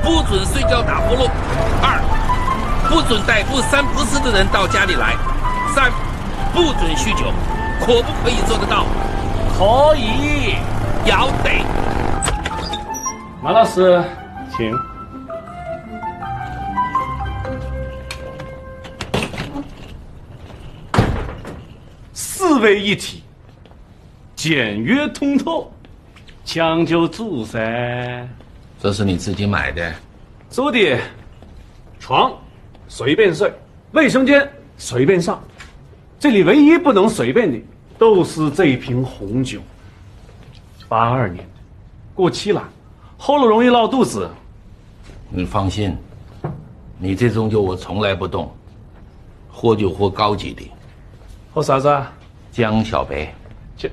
不准睡觉打呼噜。2，不准带不三不四的人到家里来。3，不准酗酒。可不可以做得到？可以。要得。马老师，请。四位一体，简约通透，讲究住噻。这是你自己买的？租的。床随便睡，卫生间随便上。这里唯一不能随便的，都是这瓶红酒。82年的，过期了，喝了容易闹肚子。你放心，你这种酒我从来不动，喝就喝高级的。喝啥子啊？江小白。这。